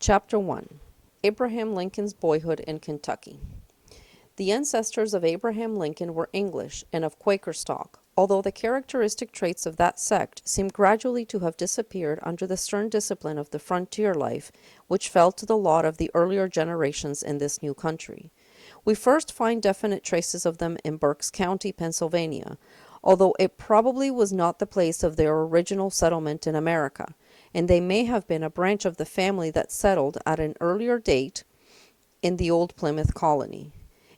Chapter 1. Abraham Lincoln's Boyhood in Kentucky. The ancestors of Abraham Lincoln were English and of Quaker stock, although the characteristic traits of that sect seem gradually to have disappeared under the stern discipline of the frontier life which fell to the lot of the earlier generations in this new country. We first find definite traces of them in Berks County, Pennsylvania, although it probably was not the place of their original settlement in America, and they may have been a branch of the family that settled at an earlier date in the old Plymouth colony.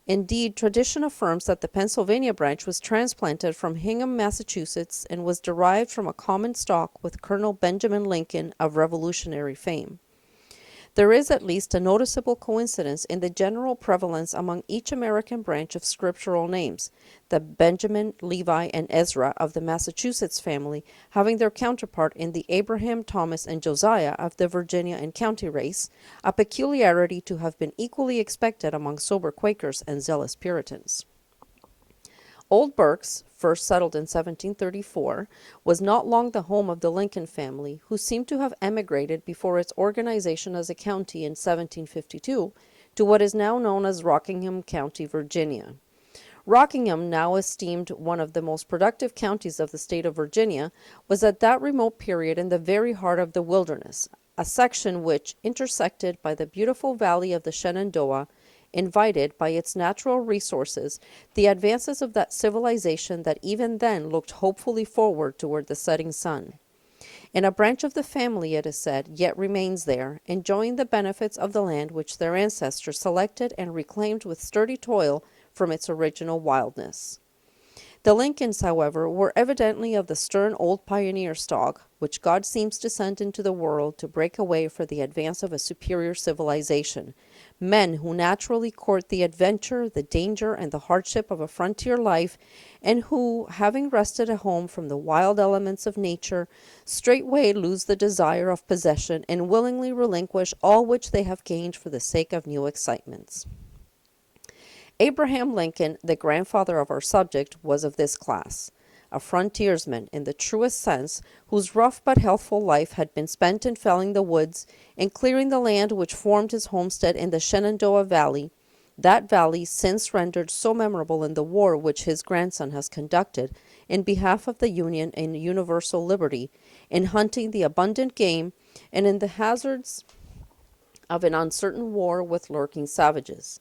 Indeed, tradition affirms that the Pennsylvania branch was transplanted from Hingham, Massachusetts, and was derived from a common stock with Colonel Benjamin Lincoln of Revolutionary fame. There is at least a noticeable coincidence in the general prevalence among each American branch of scriptural names, the Benjamin, Levi, and Ezra of the Massachusetts family having their counterpart in the Abraham, Thomas, and Josiah of the Virginia and county race, a peculiarity to have been equally expected among sober Quakers and zealous Puritans. Old Berks, first settled in 1734, was not long the home of the Lincoln family, who seem to have emigrated before its organization as a county in 1752 to what is now known as Rockingham County, Virginia. Rockingham, now esteemed one of the most productive counties of the state of Virginia, was at that remote period in the very heart of the wilderness, a section which, intersected by the beautiful valley of the Shenandoah, invited, by its natural resources, the advances of that civilization that even then looked hopefully forward toward the setting sun. And a branch of the family, it is said, yet remains there, enjoying the benefits of the land which their ancestors selected and reclaimed with sturdy toil from its original wildness. The Lincolns, however, were evidently of the stern old pioneer stock, which God seems to send into the world to break a way for the advance of a superior civilization, men who naturally court the adventure, the danger, and the hardship of a frontier life, and who, having wrested a home from the wild elements of nature, straightway lose the desire of possession and willingly relinquish all which they have gained for the sake of new excitements. Abraham Lincoln, the grandfather of our subject, was of this class, a frontiersman in the truest sense, whose rough but healthful life had been spent in felling the woods and clearing the land which formed his homestead in the Shenandoah Valley, that valley since rendered so memorable in the war which his grandson has conducted in behalf of the Union and universal liberty, in hunting the abundant game, and in the hazards of an uncertain war with lurking savages.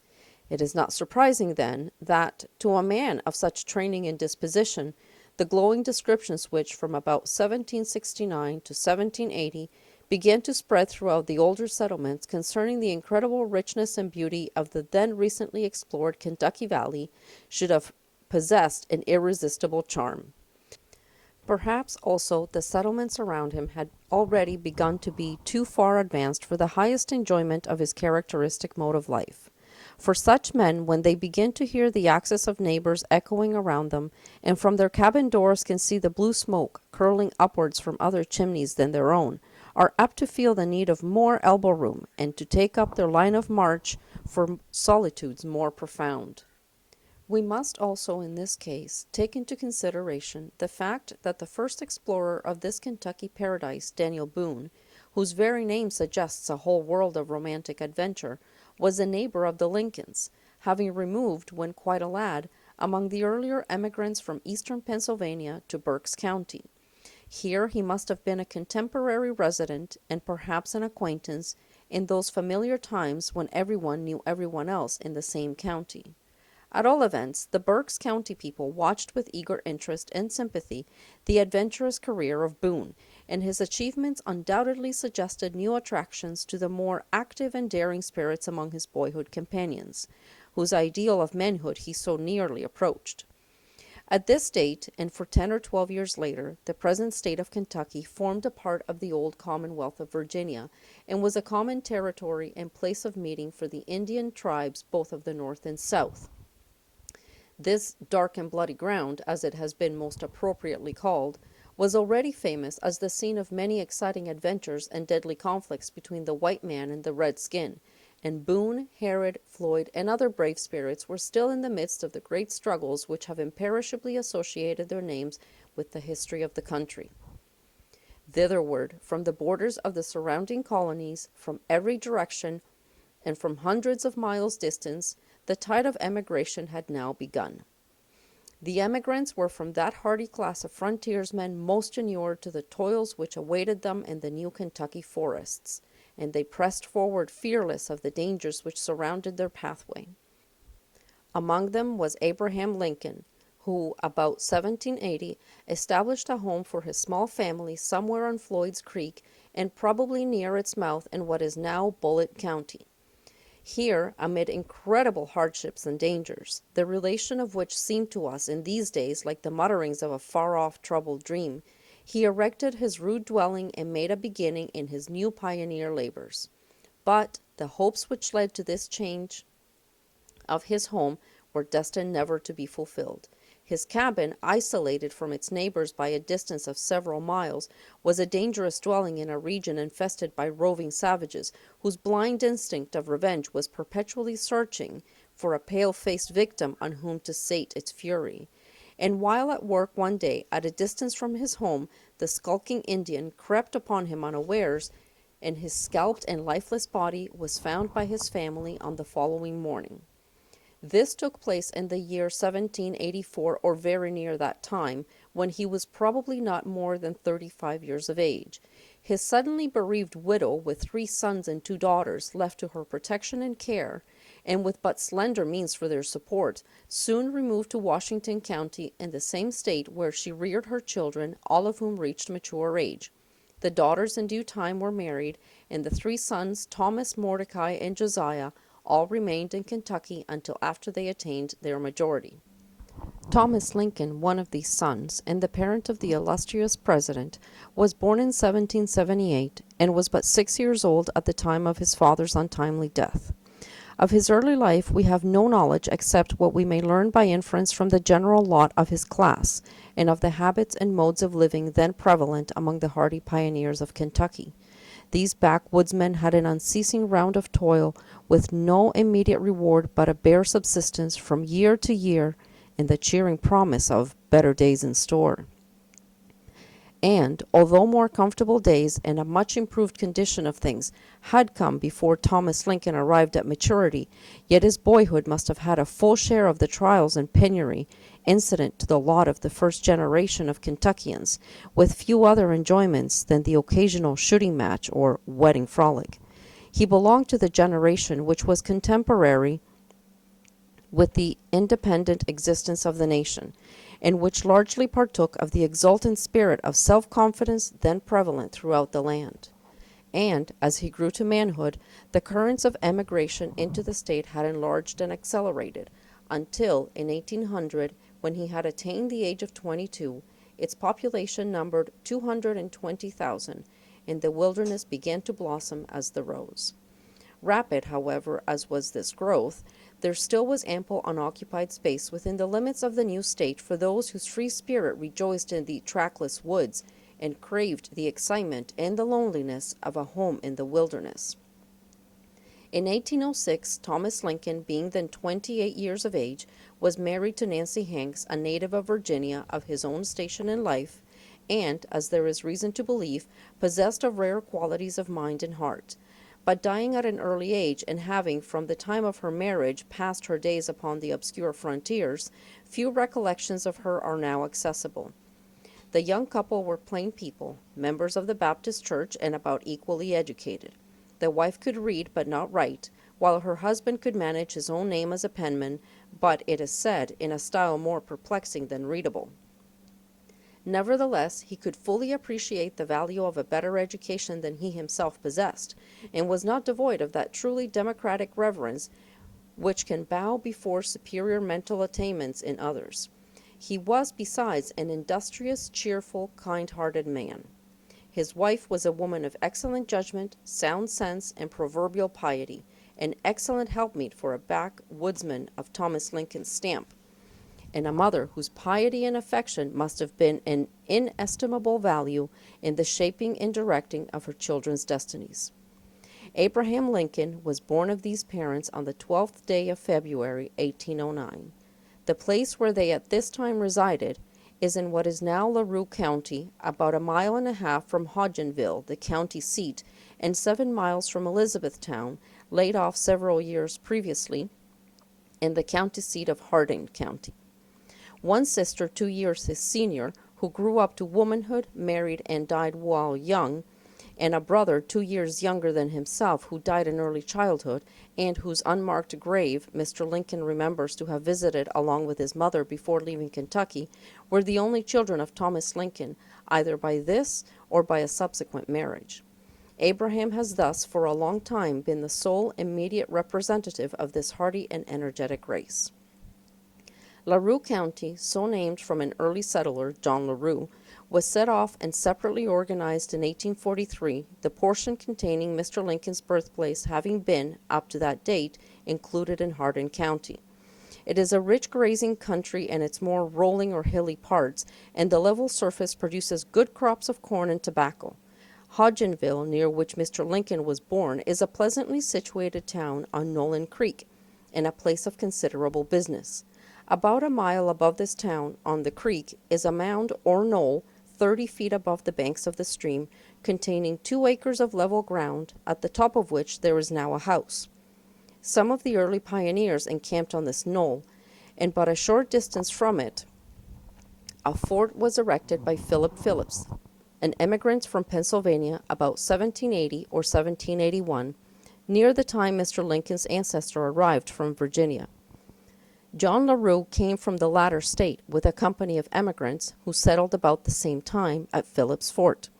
It is not surprising, then, that, to a man of such training and disposition, the glowing descriptions which, from about 1769 to 1780, began to spread throughout the older settlements concerning the incredible richness and beauty of the then recently explored Kentucky Valley, should have possessed an irresistible charm. Perhaps, also, the settlements around him had already begun to be too far advanced for the highest enjoyment of his characteristic mode of life. For such men, when they begin to hear the access of neighbors echoing around them, and from their cabin doors can see the blue smoke curling upwards from other chimneys than their own, are apt to feel the need of more elbow room, and to take up their line of march for solitudes more profound. We must also, in this case, take into consideration the fact that the first explorer of this Kentucky paradise, Daniel Boone, whose very name suggests a whole world of romantic adventure, was a neighbor of the Lincolns, having removed, when quite a lad, among the earlier emigrants from eastern Pennsylvania to Berks County. Here he must have been a contemporary resident, and perhaps an acquaintance, in those familiar times when everyone knew everyone else in the same county. At all events, the Berks County people watched with eager interest and sympathy the adventurous career of Boone, and his achievements undoubtedly suggested new attractions to the more active and daring spirits among his boyhood companions, whose ideal of manhood he so nearly approached. At this date, and for 10 or 12 years later, the present state of Kentucky formed a part of the old Commonwealth of Virginia, and was a common territory and place of meeting for the Indian tribes both of the North and South. This dark and bloody ground, as it has been most appropriately called, was already famous as the scene of many exciting adventures and deadly conflicts between the white man and the red skin, and Boone, Harrod, Floyd, and other brave spirits were still in the midst of the great struggles which have imperishably associated their names with the history of the country. Thitherward, from the borders of the surrounding colonies, from every direction, and from hundreds of miles distance, the tide of emigration had now begun. The emigrants were from that hardy class of frontiersmen most inured to the toils which awaited them in the new Kentucky forests, and they pressed forward fearless of the dangers which surrounded their pathway. Among them was Abraham Lincoln, who, about 1780, established a home for his small family somewhere on Floyd's Creek and probably near its mouth in what is now Bullitt County. Here, amid incredible hardships and dangers, the relation of which seemed to us in these days like the mutterings of a far-off troubled dream, he erected his rude dwelling and made a beginning in his new pioneer labors. But the hopes which led to this change of his home were destined never to be fulfilled. His cabin, isolated from its neighbors by a distance of several miles, was a dangerous dwelling in a region infested by roving savages, whose blind instinct of revenge was perpetually searching for a pale-faced victim on whom to sate its fury. And while at work one day, at a distance from his home, the skulking Indian crept upon him unawares, and his scalped and lifeless body was found by his family on the following morning. This took place in the year 1784, or very near that time, when he was probably not more than 35 years of age. His suddenly bereaved widow, with 3 sons and 2 daughters left to her protection and care, and with but slender means for their support, soon removed to Washington County in the same state where she reared her children, all of whom reached mature age. The daughters in due time were married, and the 3 sons, Thomas, Mordecai, and Josiah, all remained in Kentucky until after they attained their majority. Thomas Lincoln, one of these sons, and the parent of the illustrious president, was born in 1778 and was but 6 years old at the time of his father's untimely death. Of his early life we have no knowledge except what we may learn by inference from the general lot of his class, and of the habits and modes of living then prevalent among the hardy pioneers of Kentucky. These backwoodsmen had an unceasing round of toil, with no immediate reward but a bare subsistence from year to year, and the cheering promise of better days in store. And, although more comfortable days and a much improved condition of things had come before Thomas Lincoln arrived at maturity, yet his boyhood must have had a full share of the trials and penury incident to the lot of the first generation of Kentuckians, with few other enjoyments than the occasional shooting match or wedding frolic. He belonged to the generation which was contemporary with the independent existence of the nation, and which largely partook of the exultant spirit of self-confidence then prevalent throughout the land. And, as he grew to manhood, the currents of emigration into the state had enlarged and accelerated, until, in 1800, when he had attained the age of 22, its population numbered 220,000, and the wilderness began to blossom as the rose. Rapid, however, as was this growth, there still was ample unoccupied space within the limits of the new state for those whose free spirit rejoiced in the trackless woods and craved the excitement and the loneliness of a home in the wilderness. In 1806, Thomas Lincoln, being then 28 years of age, was married to Nancy Hanks, a native of Virginia, of his own station in life, and, as there is reason to believe, possessed of rare qualities of mind and heart. But dying at an early age, and having, from the time of her marriage, passed her days upon the obscure frontiers, few recollections of her are now accessible. The young couple were plain people, members of the Baptist Church, and about equally educated. The wife could read but not write, while her husband could manage his own name as a penman, but, it is said, in a style more perplexing than readable. Nevertheless, he could fully appreciate the value of a better education than he himself possessed, and was not devoid of that truly democratic reverence which can bow before superior mental attainments in others. He was, besides, an industrious, cheerful, kind-hearted man. His wife was a woman of excellent judgment, sound sense, and proverbial piety, an excellent helpmeet for a backwoodsman of Thomas Lincoln's stamp, and a mother whose piety and affection must have been an inestimable value in the shaping and directing of her children's destinies. Abraham Lincoln was born of these parents on the 12th day of February, 1809. The place where they at this time resided is in what is now LaRue County, about a mile and a half from Hodgenville, the county seat, and 7 miles from Elizabethtown, laid off several years previously, and the county seat of Hardin County. One sister, 2 years his senior, who grew up to womanhood, married, and died while young, and a brother 2 years younger than himself who died in early childhood, and whose unmarked grave Mr. Lincoln remembers to have visited along with his mother before leaving Kentucky, were the only children of Thomas Lincoln, either by this or by a subsequent marriage. Abraham has thus for a long time been the sole immediate representative of this hardy and energetic race. LaRue County, so named from an early settler, John LaRue, was set off and separately organized in 1843, the portion containing Mr. Lincoln's birthplace having been, up to that date, included in Hardin County. It is a rich grazing country in its more rolling or hilly parts, and the level surface produces good crops of corn and tobacco. Hodgenville, near which Mr. Lincoln was born, is a pleasantly situated town on Nolan Creek, and a place of considerable business. About a mile above this town, on the creek, is a mound or knoll 30 feet above the banks of the stream, containing 2 acres of level ground, at the top of which there is now a house. Some of the early pioneers encamped on this knoll, and but a short distance from it, a fort was erected by Philip Phillips, an emigrant from Pennsylvania about 1780 or 1781, near the time Mr. Lincoln's ancestor arrived from Virginia. John LaRue came from the latter state with a company of emigrants who settled about the same time at Phillips Fort.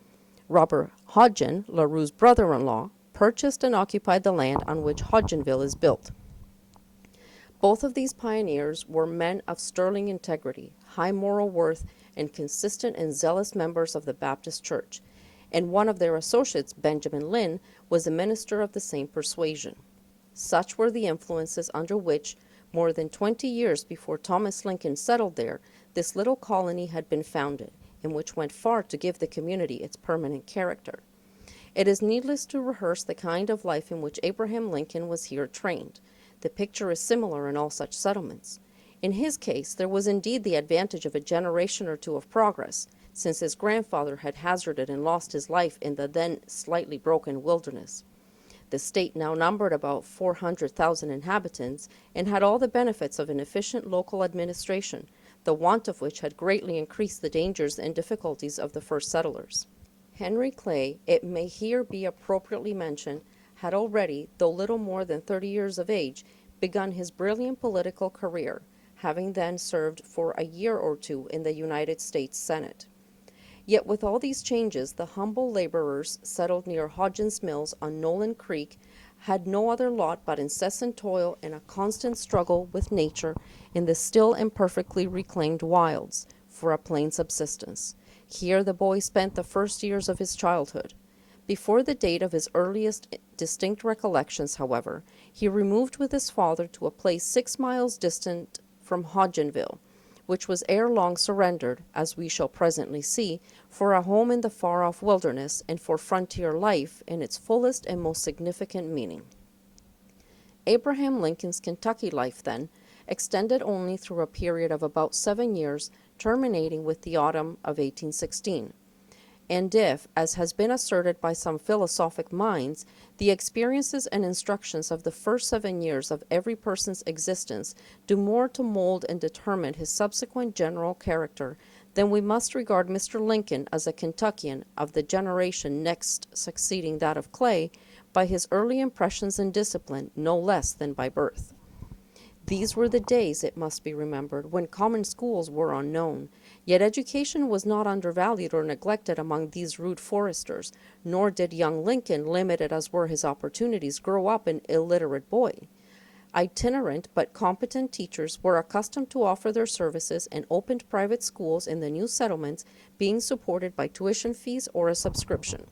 Robert Hodgen, LaRue's brother-in-law, purchased and occupied the land on which Hodgenville is built. Both of these pioneers were men of sterling integrity, high moral worth, and consistent and zealous members of the Baptist Church, and one of their associates, Benjamin Lynn, was a minister of the same persuasion. Such were the influences under which, more than 20 years before Thomas Lincoln settled there, this little colony had been founded, and which went far to give the community its permanent character. It is needless to rehearse the kind of life in which Abraham Lincoln was here trained. The picture is similar in all such settlements. In his case, there was indeed the advantage of a generation or two of progress, since his grandfather had hazarded and lost his life in the then slightly broken wilderness. The state now numbered about 400,000 inhabitants and had all the benefits of an efficient local administration, the want of which had greatly increased the dangers and difficulties of the first settlers. Henry Clay, it may here be appropriately mentioned, had already, though little more than 30 years of age, begun his brilliant political career, having then served for a year or two in the United States Senate. Yet with all these changes, the humble laborers settled near Hodgen's Mills on Nolan Creek had no other lot but incessant toil and a constant struggle with nature in the still imperfectly reclaimed wilds for a plain subsistence. Here the boy spent the first years of his childhood. Before the date of his earliest distinct recollections, however, he removed with his father to a place 6 miles distant from Hodgenville, which was ere long surrendered, as we shall presently see, for a home in the far-off wilderness and for frontier life in its fullest and most significant meaning. Abraham Lincoln's Kentucky life, then, extended only through a period of about 7 years, terminating with the autumn of 1816. And if, as has been asserted by some philosophic minds, the experiences and instructions of the first 7 years of every person's existence do more to mold and determine his subsequent general character, then we must regard Mr. Lincoln as a Kentuckian of the generation next succeeding that of Clay by his early impressions and discipline no less than by birth. These were the days, it must be remembered, when common schools were unknown, yet education was not undervalued or neglected among these rude foresters, nor did young Lincoln, limited as were his opportunities, grow up an illiterate boy. Itinerant but competent teachers were accustomed to offer their services and opened private schools in the new settlements, being supported by tuition fees or a subscription.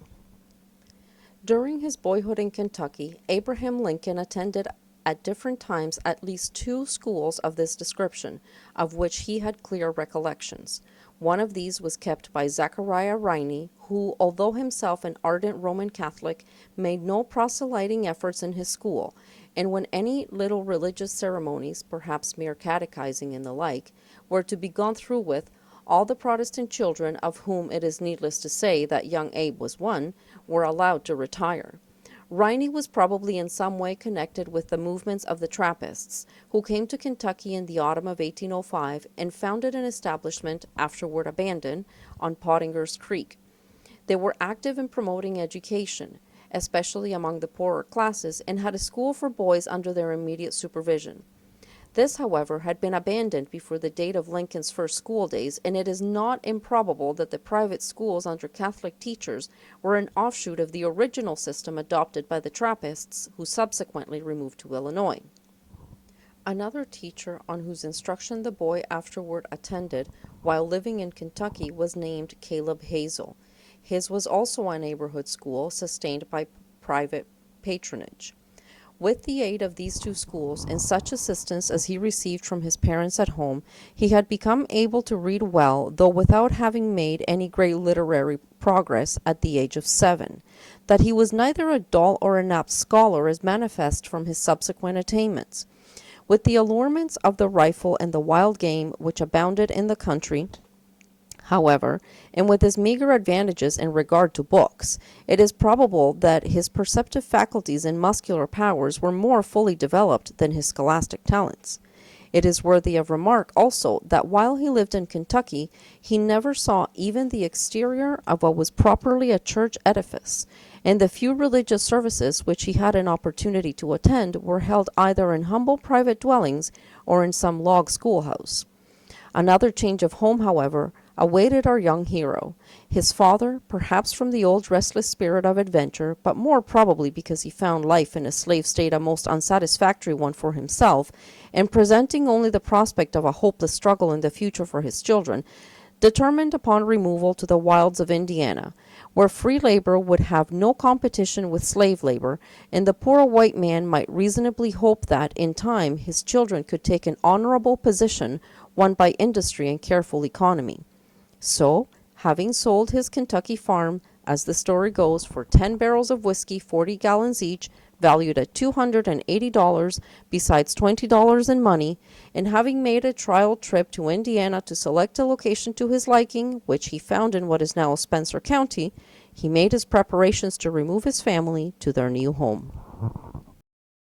During his boyhood in Kentucky, Abraham Lincoln attended at different times at least 2 schools of this description, of which he had clear recollections. One of these was kept by Zachariah Riney, who, although himself an ardent Roman Catholic, made no proselyting efforts in his school, and when any little religious ceremonies, perhaps mere catechizing and the like, were to be gone through with, All the Protestant children, of whom it is needless to say that young Abe was one, were allowed to retire. Riney was probably in some way connected with the movements of the Trappists, who came to Kentucky in the autumn of 1805 and founded an establishment, afterward abandoned, on Pottinger's Creek. They were active in promoting education, especially among the poorer classes, and had a school for boys under their immediate supervision. This, however, had been abandoned before the date of Lincoln's first school days, and it is not improbable that the private schools under Catholic teachers were an offshoot of the original system adopted by the Trappists, who subsequently removed to Illinois. Another teacher on whose instruction the boy afterward attended while living in Kentucky was named Caleb Hazel. His was also a neighborhood school sustained by private patronage. With the aid of these two schools and such assistance as he received from his parents at home, he had become able to read well, though without having made any great literary progress at the age of 7. That he was neither a dull or an apt scholar is manifest from his subsequent attainments. With the allurements of the rifle and the wild game which abounded in the country, however, and with his meager advantages in regard to books, it is probable that his perceptive faculties and muscular powers were more fully developed than his scholastic talents. It is worthy of remark also that while he lived in Kentucky, he never saw even the exterior of what was properly a church edifice, and the few religious services which he had an opportunity to attend were held either in humble private dwellings or in some log schoolhouse. Another change of home, however, awaited our young hero. His father, perhaps from the old restless spirit of adventure, but more probably because he found life in a slave state a most unsatisfactory one for himself, and presenting only the prospect of a hopeless struggle in the future for his children, determined upon removal to the wilds of Indiana, where free labor would have no competition with slave labor, and the poor white man might reasonably hope that, in time, his children could take an honorable position won by industry and careful economy. So, having sold his Kentucky farm, as the story goes, for 10 barrels of whiskey, 40 gallons each, valued at $280, besides $20 in money, and having made a trial trip to Indiana to select a location to his liking, which he found in what is now Spencer County, he made his preparations to remove his family to their new home.